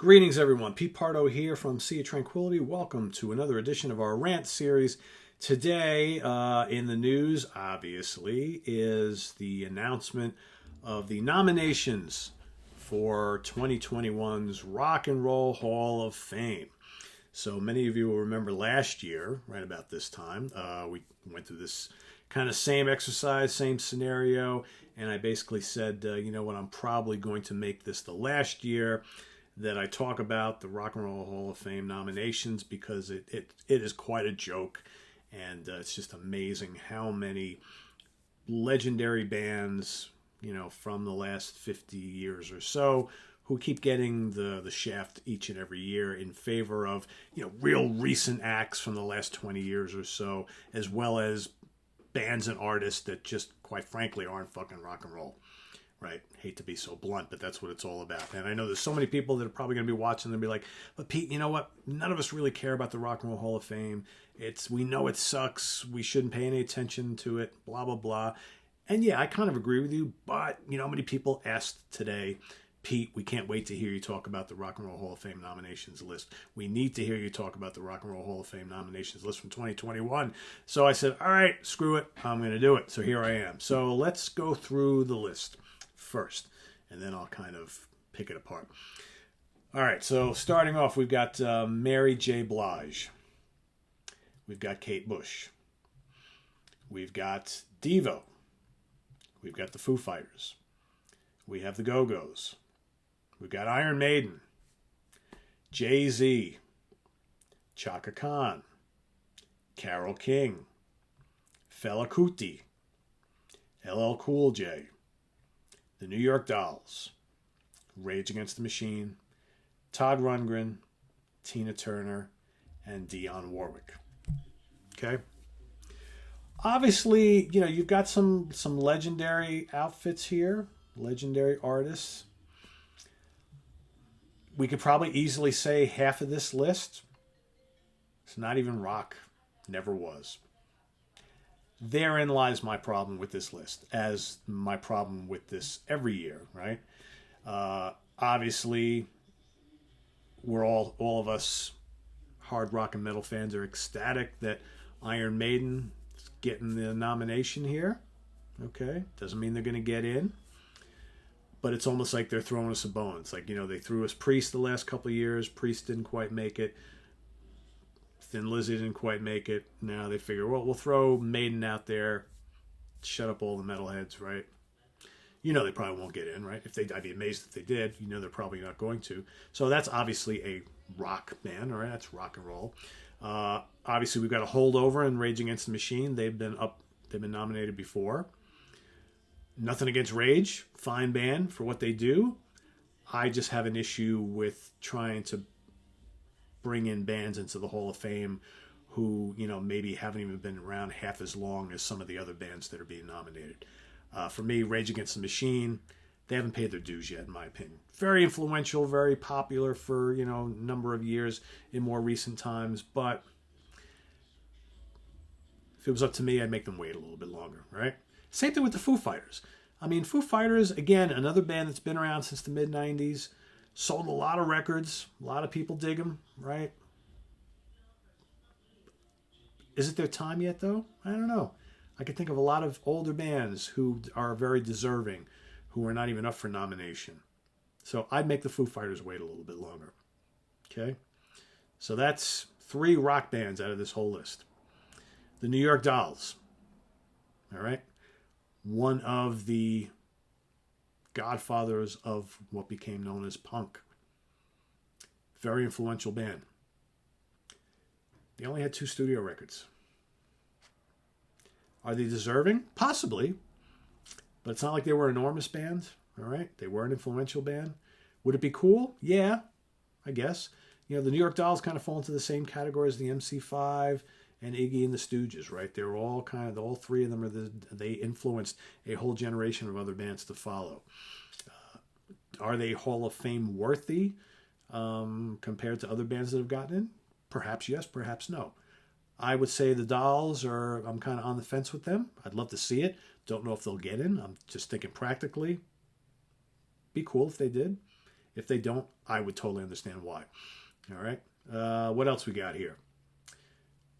Greetings, everyone. Pete Pardo here from Sea of Tranquility. Welcome to another edition of our RANT series. Today, in the news, obviously, is the announcement of the nominations for 2021's Rock and Roll Hall of Fame. So many of you will remember last year, right about this time, we went through this kind of same exercise, same scenario, and I basically said, you know what, I'm probably going to make this the last year that I talk about the Rock and Roll Hall of Fame nominations, because it is quite a joke, and it's just amazing how many legendary bands, you know, from the last 50 years or so who keep getting the shaft each and every year in favor of, you know, real recent acts from the last 20 years or so, as well as bands and artists that just, quite frankly, aren't fucking rock and roll. Right? Hate to be so blunt, but that's what it's all about. And I know there's so many people that are probably going to be watching and be like, but Pete, you know what? None of us really care about the Rock and Roll Hall of Fame. We know it sucks. We shouldn't pay any attention to it, blah, blah, blah. And yeah, I kind of agree with you, but you know how many people asked today, Pete, we can't wait to hear you talk about the Rock and Roll Hall of Fame nominations list. We need to hear you talk about the Rock and Roll Hall of Fame nominations list from 2021. So I said, all right, screw it. I'm going to do it. So here I am. So let's go through the list first, and then I'll kind of pick it apart. All right, so starting off, we've got Mary J. Blige. We've got Kate Bush. We've got Devo. We've got the Foo Fighters. We have the Go-Go's. We've got Iron Maiden. Jay-Z. Chaka Khan. Carole King. Fela Kuti. LL Cool J. The New York Dolls, Rage Against the Machine, Todd Rundgren, Tina Turner, and Dionne Warwick. Okay? Obviously, you know, you've got some legendary outfits here, legendary artists. We could probably easily say half of this list, it's not even rock, never was. Therein lies my problem with this list, as my problem with this every year, right? Obviously, we're all of us hard rock and metal fans are ecstatic that Iron Maiden is getting the nomination here. Okay, doesn't mean they're going to get in, but it's almost like they're throwing us a bone. It's like, you know, they threw us Priest the last couple of years. Priest didn't quite make it. Thin Lizzy didn't quite make it. Now they figure, well, we'll throw Maiden out there, shut up all the metalheads, right? You know they probably won't get in, right? I'd be amazed if they did. You know they're probably not going to. So that's obviously a rock band, all right? That's rock and roll. Obviously, we've got a holdover in Rage Against the Machine. They've been nominated before. Nothing against Rage, fine band for what they do. I just have an issue with trying to bring in bands into the Hall of Fame who, you know, maybe haven't even been around half as long as some of the other bands that are being nominated. For me, Rage Against the Machine, they haven't paid their dues yet, in my opinion. Very influential, very popular for, you know, a number of years in more recent times, but if it was up to me, I'd make them wait a little bit longer, right? Same thing with the Foo Fighters. I mean, Foo Fighters, again, another band that's been around since the mid-90s, sold a lot of records. A lot of people dig them, right? Is it their time yet, though? I don't know. I can think of a lot of older bands who are very deserving, who are not even up for nomination. So I'd make the Foo Fighters wait a little bit longer. Okay? So that's 3 rock bands out of this whole list. The New York Dolls. All right? One of the godfathers of what became known as punk. Very influential band. They only had 2 studio records. Are they deserving? Possibly. But it's not like they were an enormous band. All right? They were an influential band. Would it be cool? Yeah, I guess. You know, the New York Dolls kind of fall into the same category as the MC5 and Iggy and the Stooges, right? They're all all 3 of them they influenced a whole generation of other bands to follow. Are they Hall of Fame worthy compared to other bands that have gotten in? Perhaps yes, perhaps no. I would say the Dolls I'm kind of on the fence with them. I'd love to see it. Don't know if they'll get in. I'm just thinking practically. Be cool if they did. If they don't, I would totally understand why. All right. What else we got here?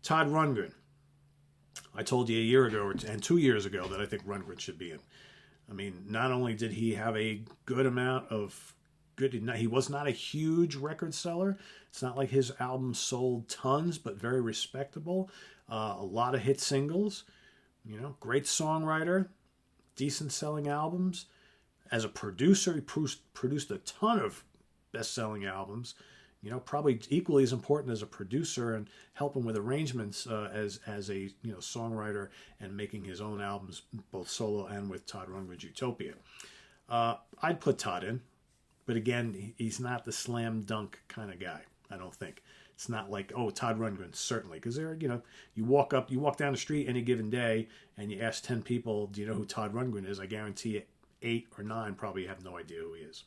Todd Rundgren. I told you a year ago and 2 years ago that I think Rundgren should be in. I mean, not only did he have a good amount of he was not a huge record seller. It's not like his albums sold tons, but very respectable. A lot of hit singles. Great songwriter, decent selling albums. As a producer, he produced a ton of best-selling albums. Probably equally as important as a producer and helping with arrangements as a songwriter and making his own albums, both solo and with Todd Rundgren's Utopia. I'd put Todd in, but again, he's not the slam dunk kind of guy. I don't think it's not like Todd Rundgren certainly, because you walk down the street any given day and you ask 10 people, do you know who Todd Rundgren is? I guarantee 8 or 9 probably have no idea who he is.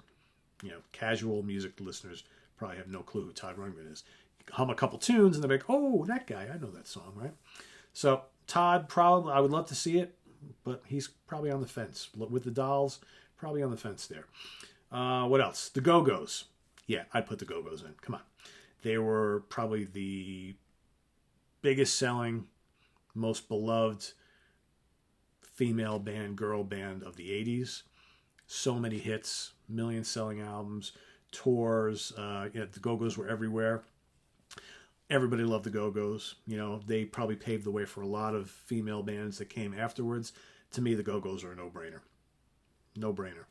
Casual music listeners probably have no clue who Todd Rundgren is. Hum a couple tunes and they're like, oh, that guy, I know that song, right? So Todd, probably, I would love to see it, but he's probably on the fence. With the Dolls, probably on the fence there. What else? The Go-Go's. Yeah, I'd put the Go-Go's in. Come on. They were probably the biggest selling, most beloved female band, girl band of the 80s. So many hits, million selling albums, tours. The Go-Go's were everywhere. Everybody loved the Go-Go's. They probably paved the way for a lot of female bands that came afterwards. To me, the Go-Go's are a no-brainer. No-brainer.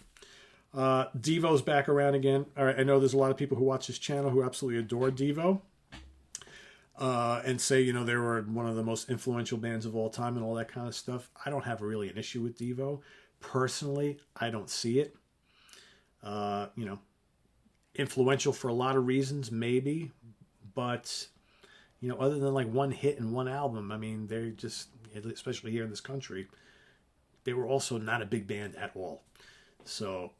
Devo's back around again. All right, I know there's a lot of people who watch this channel who absolutely adore Devo. And say, they were one of the most influential bands of all time and all that kind of stuff. I don't have really an issue with Devo. Personally, I don't see it. Influential for a lot of reasons, maybe. But, other than like one hit and one album, I mean, they're just, especially here in this country, they were also not a big band at all. So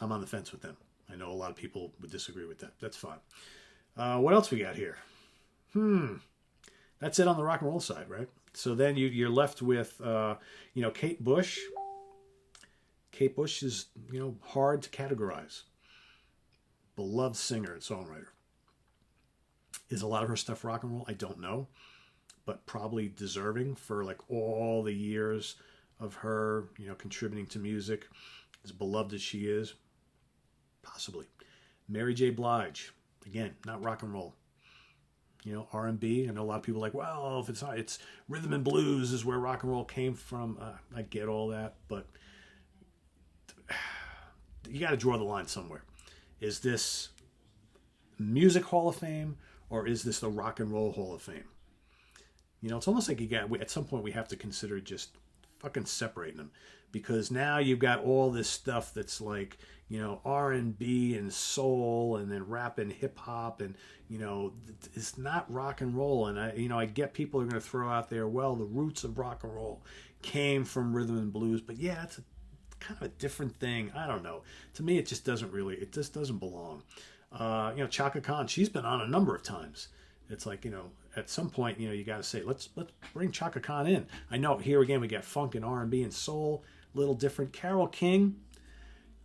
I'm on the fence with them. I know a lot of people would disagree with that. That's fine. What else we got here? That's it on the rock and roll side, right? So then you're left with, Kate Bush. Kate Bush is, hard to categorize. Beloved singer and songwriter. Is a lot of her stuff rock and roll? I don't know. But probably deserving for like all the years of her, contributing to music. As beloved as she is. Possibly. Mary J. Blige. Again, not rock and roll. R&B. I know a lot of people are like, well, if it's not, it's rhythm and blues is where rock and roll came from. I get all that, but you got to draw the line somewhere. Is this Music Hall of Fame or is this the Rock and Roll Hall of Fame? It's almost like at some point we have to consider just fucking separating them, because now you've got all this stuff that's like, R&B and soul and then rap and hip hop and, it's not rock and roll. And I get people are going to throw out there, well, the roots of rock and roll came from rhythm and blues, but yeah, it's kind of a different thing. I don't know. To me, it just doesn't belong. Chaka Khan, she's been on a number of times. It's like, at some point, you got to say, let's bring Chaka Khan in. I know here again, we got funk and R&B and soul, a little different. Carole King.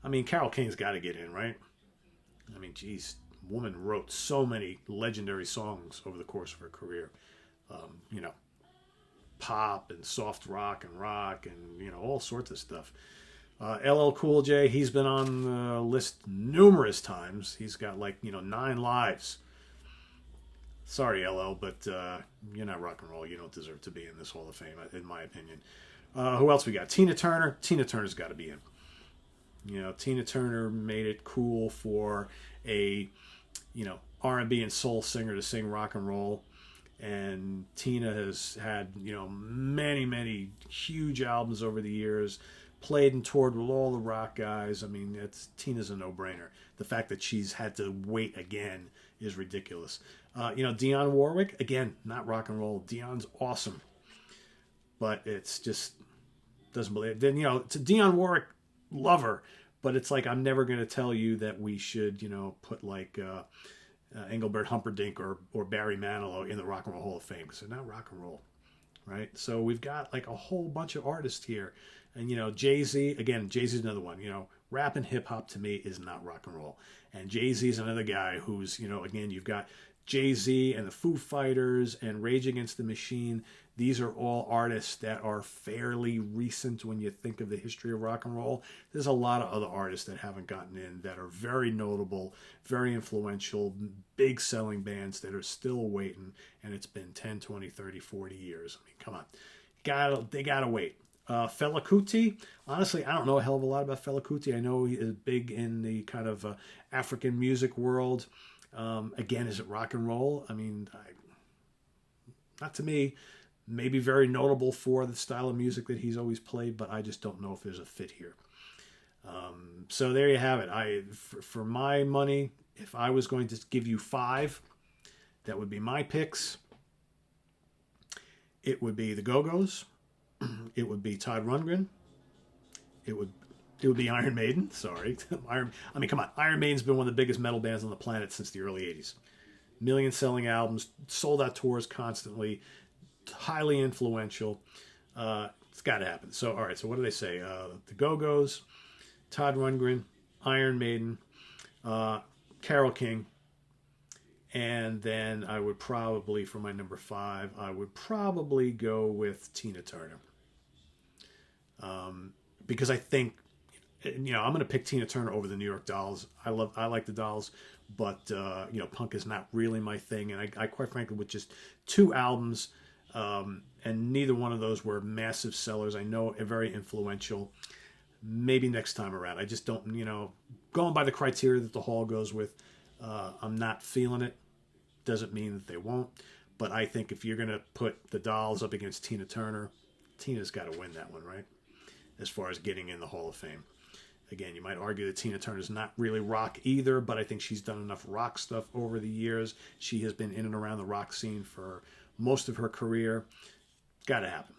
I mean, Carole King's got to get in, right? I mean, geez, woman wrote so many legendary songs over the course of her career. Pop and soft rock and, all sorts of stuff. LL Cool J, he's been on the list numerous times. He's got 9 lives. Sorry, LL, but you're not rock and roll. You don't deserve to be in this Hall of Fame, in my opinion. Who else we got? Tina Turner. Tina Turner's got to be in. Tina Turner made it cool for a, R&B and soul singer to sing rock and roll. And Tina has had, many, many huge albums over the years, played and toured with all the rock guys. I mean, Tina's a no-brainer. The fact that she's had to wait again is ridiculous. Dionne Warwick, again, not rock and roll. Dionne's awesome. But it's just, doesn't believe. Then, to Dionne Warwick, love her. But it's like, I'm never going to tell you that we should, put Engelbert Humperdinck or Barry Manilow in the Rock and Roll Hall of Fame, because they're not rock and roll, right? So we've got a whole bunch of artists here. And, Jay-Z, again, Jay-Z's another one, Rap and hip hop to me is not rock and roll. And Jay-Z is another guy who's, again, you've got Jay-Z and the Foo Fighters and Rage Against the Machine. These are all artists that are fairly recent when you think of the history of rock and roll. There's a lot of other artists that haven't gotten in that are very notable, very influential, big selling bands that are still waiting, and it's been 10, 20, 30, 40 years. I mean, come on. They gotta wait. Fela Kuti, honestly, I don't know a hell of a lot about Fela Kuti. I know he is big in the kind of African music world. Again, is it rock and roll? I mean, not to me. Maybe very notable for the style of music that he's always played, but I just don't know if there's a fit here. So there you have it. For my money, if I was going to give you 5, that would be my picks. It would be the Go-Go's. It would be Todd Rundgren. It would be Iron Maiden. Sorry. Come on. Iron Maiden's been one of the biggest metal bands on the planet since the early 80s. Million-selling albums, sold out tours constantly, highly influential. It's got to happen. So, all right. So what do they say? The Go-Go's, Todd Rundgren, Iron Maiden, Carole King, and then I would probably, for my number 5, I would probably go with Tina Turner. Because I think, I'm going to pick Tina Turner over the New York Dolls. I like the Dolls, but punk is not really my thing. And I quite frankly, with just 2 albums, and neither one of those were massive sellers. I know very influential. Maybe next time around. I just don't, going by the criteria that the Hall goes with, I'm not feeling it. Doesn't mean that they won't. But I think if you're going to put the Dolls up against Tina Turner, Tina's got to win that one, right? As far as getting in the Hall of Fame. Again, you might argue that Tina Turner's not really rock either, but I think she's done enough rock stuff over the years. She has been in and around the rock scene for most of her career. Got to happen.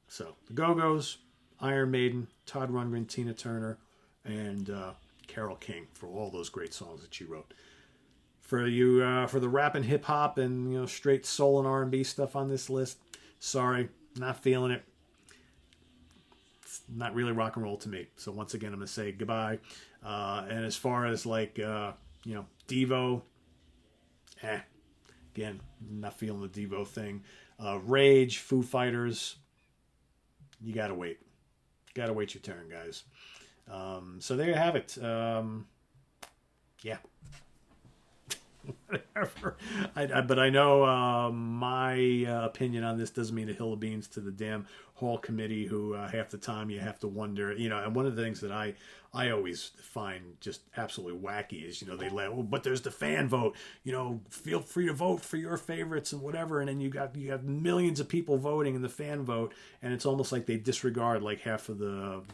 So, the Go-Go's, Iron Maiden, Todd Rundgren, Tina Turner, and Carole King for all those great songs that she wrote. For you, for the rap and hip hop and straight soul and R&B stuff on this list, sorry, not feeling it. It's not really rock and roll to me. So once again, I'm gonna say goodbye. And as far as like Devo, again, not feeling the Devo thing. Rage, Foo Fighters, you gotta wait. Gotta wait your turn, guys. So there you have it. Yeah. Whatever. But I know my opinion on this doesn't mean a hill of beans to the damn Hall committee, who half the time you have to wonder, and one of the things that I always find just absolutely wacky is, they let, but there's the fan vote, feel free to vote for your favorites and whatever, and then you have millions of people voting in the fan vote, and it's almost like they disregard like half of the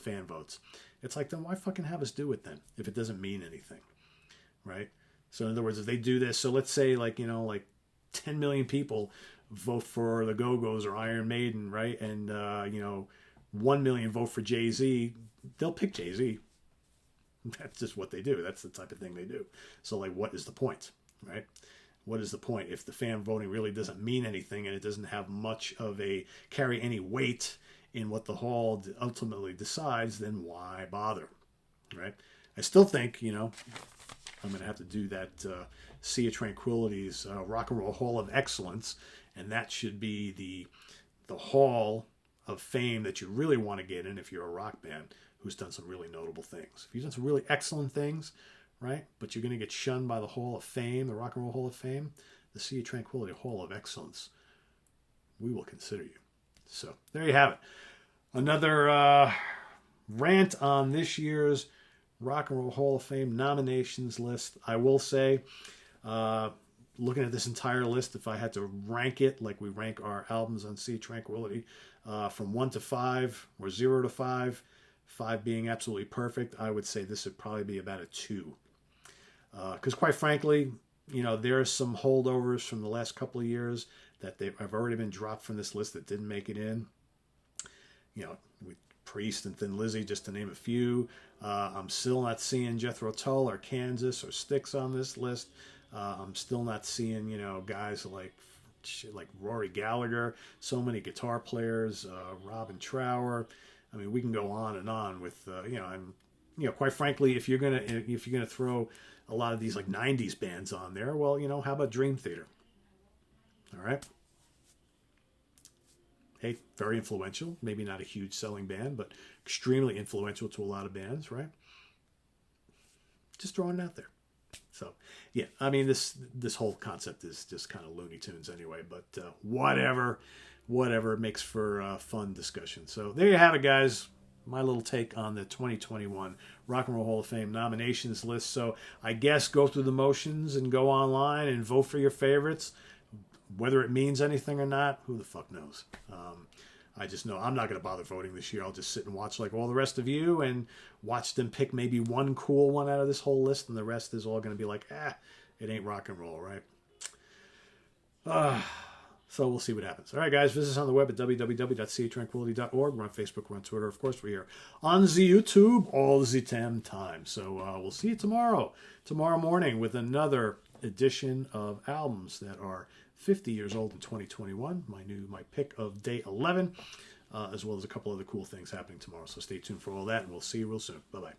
fan votes. It's like, then why fucking have us do it then if it doesn't mean anything, right? So in other words, if they do this, so let's say like 10 million people vote for the Go-Go's or Iron Maiden, right? And 1 million vote for Jay-Z, they'll pick Jay-Z. That's just what they do. That's the type of thing they do. So like, what is the point, right? What is the point if the fan voting really doesn't mean anything and it doesn't have much of carry any weight in what the Hall ultimately decides? Then why bother, right? I still think, I'm going to have to do that Sea of Tranquility's Rock and Roll Hall of Excellence, and that should be the Hall of Fame that you really want to get in if you're a rock band who's done some really notable things. If you've done some really excellent things, right, but you're going to get shunned by the Hall of Fame, the Rock and Roll Hall of Fame, the Sea of Tranquility Hall of Excellence, we will consider you. So there you have it. Another rant on this year's Rock and Roll Hall of Fame nominations list. I will say, looking at this entire list, if I had to rank it like we rank our albums on Sea of Tranquility, from 1 to 5 or 0 to 5, 5 being absolutely perfect, I would say this would probably be about a 2. Because quite frankly, there are some holdovers from the last couple of years that have already been dropped from this list that didn't make it in. With Priest and Thin Lizzy, just to name a few. I'm still not seeing Jethro Tull or Kansas or Styx on this list. I'm still not seeing, guys like Rory Gallagher, so many guitar players, Robin Trower. I mean, we can go on and on with, I'm quite frankly, if you're gonna throw a lot of these like '90s bands on there, well, how about Dream Theater? All right. Hey, very influential. Maybe not a huge selling band, but extremely influential to a lot of bands, right? Just throwing it out there. So, yeah, I mean, this whole concept is just kind of Looney Tunes anyway, but whatever it makes for fun discussion. So there you have it, guys. My little take on the 2021 Rock and Roll Hall of Fame nominations list. So I guess go through the motions and go online and vote for your favorites. Whether it means anything or not, who the fuck knows? I just know I'm not going to bother voting this year. I'll just sit and watch like all the rest of you and watch them pick maybe one cool one out of this whole list, and the rest is all going to be like, it ain't rock and roll, right? So we'll see what happens. All right, guys, visit us on the web at www.seatranquility.org. We're on Facebook, we're on Twitter. Of course, we're here on the YouTube all the time. So we'll see you tomorrow morning with another edition of albums that are 50 years old in 2021. My pick of day 11, as well as a couple other cool things happening tomorrow. So stay tuned for all that, and we'll see you real soon. Bye-bye.